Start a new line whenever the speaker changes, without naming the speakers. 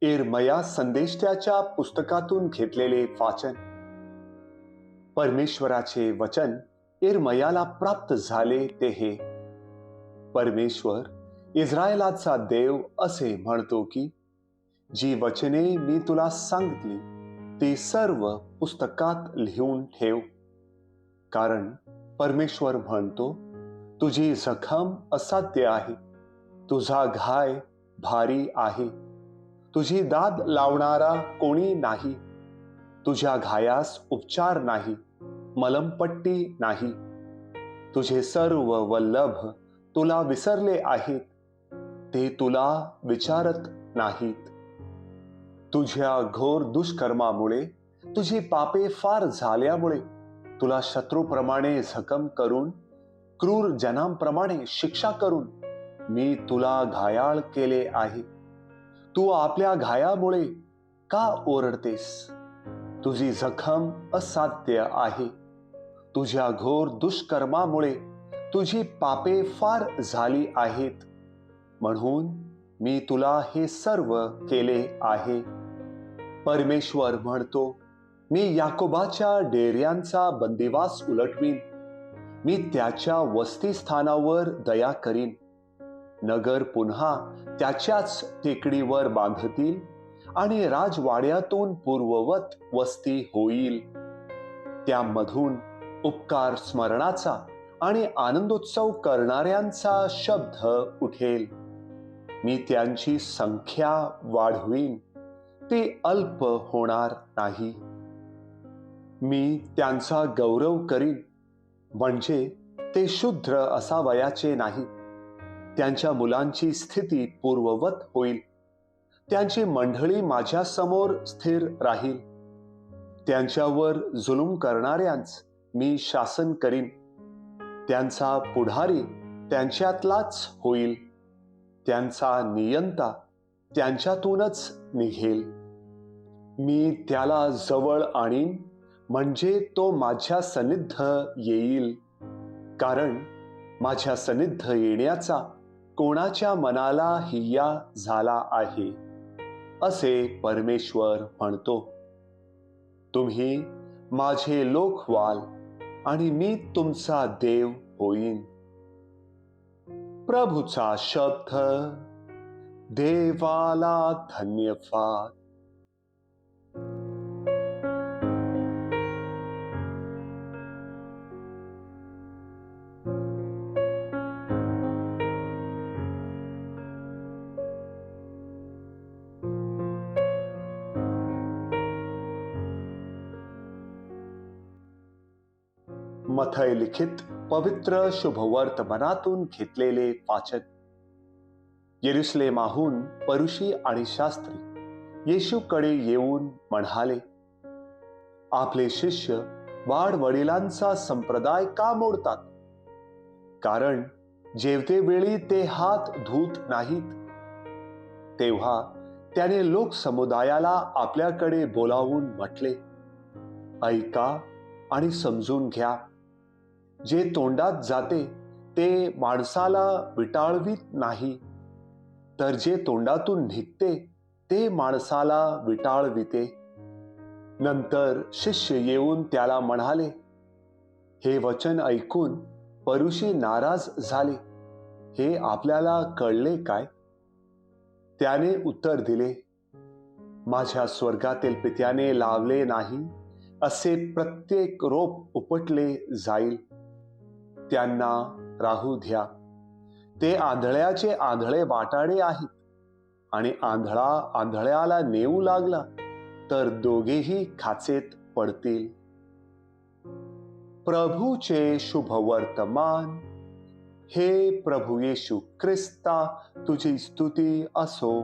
एर्मया संदेष्ट्याच्या पुस्तकातून घेतलेले वाचन. परमेश्वराचे वचन एर्मयाला प्राप्त झाले ते हे: परमेश्वर इस्रायलाचा देव असे म्हणतो की, जी वचने मी तुला सांगितली ती सर्व पुस्तकात लिहून ठेव. कारण परमेश्वर म्हणतो, तुझी जखम असाध्य आहे, तुझा घाय भारी आहे, तुझी दाद लावणारा कोणी नाही, तुझ्या घायास उपचार नाही, मलमपट्टी नाही. तुझे सर्व वल्लभ तुला विसरले आहेत, ते तुला विचारत नाहीत. तुझ्या घोर दुष्कर्मामुळे, तुझी पापे फार झाल्यामुळे, तुला शत्रूप्रमाणे जखम करून, क्रूर जनांप्रमाणे शिक्षा करून मी तुला घायाळ केले आहे. तू आपल्या घायामुळे का ओरडतेस? तुझी जखम असाध्य आहे. तुझ्या घोर दुष्कर्मामुळे तुझी पापे फार झाली आहेत, म्हणून मी तुला हे सर्व केले आहे. परमेश्वर म्हणतो, मी याकोबाच्या डेऱ्यांचा बंदिवास उलटवीन, मी त्याच्या वस्तीस्थानावर दया करीन. नगर पुन्हा त्याच्याच टेकडीवर बांधतील आणि राजवाड्यातून पूर्ववत वस्ती होईल. त्यामधून उपकार स्मरणाचा आणि आनंदोत्सव करणाऱ्यांचा शब्द उठेल. मी त्यांची संख्या वाढवीन, ती अल्प होणार नाही. मी त्यांचा गौरव करीन, म्हणजे ते शूद्र असावयाचे नाही. त्यांच्या मुलांची स्थिती पूर्ववत होईल. त्यांची मंडळी माझ्या समोर स्थिर राहील. त्यांच्यावर जुलूम करणाऱ्यांच मी शासन करीन. त्यांचा पुढारी त्यांच्यातलाच होईल. त्यांचा नियंता त्यांच्यातूनच निघेल. मी त्याला जवळ आणीन, म्हणजे तो माझ्या सन्निध येईल. कारण माझ्या सन्निध येण्याचा कोणाच्या मनाला हिय्या झाला आहे, असे परमेश्वर म्हणतो. तुम्ही माझे लोक व्हाल आणि मी तुमचा देव होईन. प्रभूचा शब्द. देवाला धन्यवाद. मथय लिखित पवित्र शुभवर्तमानातून घेतलेले वाचन. येरुशलेमाहून परुषी आणि शास्त्री येशूकडे येऊन म्हणाले, आपले शिष्य वाडवडिलांचा संप्रदाय का मोडतात? कारण जेवतेवेळी ते हात धुत नाहीत. तेव्हा त्याने लोकसमुदायाला आपल्याकडे बोलावून म्हटले, ऐका आणि समजून घ्या. जे तोंडात जाते ते माणसाला विटाळवीत नाही, तर जे तोंडातून निघते ते माणसाला विटाळविते. नंतर शिष्य येऊन त्याला म्हणाले, हे वचन ऐकून परुषी नाराज झाले, हे आपल्याला कळले काय? त्याने उत्तर दिले, माझ्या स्वर्गातील पित्याने लावले नाही असे प्रत्येक रोप उपटले जाईल. त्यांना राहू द्या. ते आंधळ्याचे आंधळे वाटाडे आहेत, आणि आंधळा आंधळ्याला नेऊ लागला तर दोघेही खाचेत पडतील. प्रभूचे शुभवर्तमान. हे प्रभू येशू ख्रिस्ता, तुझी स्तुती असो.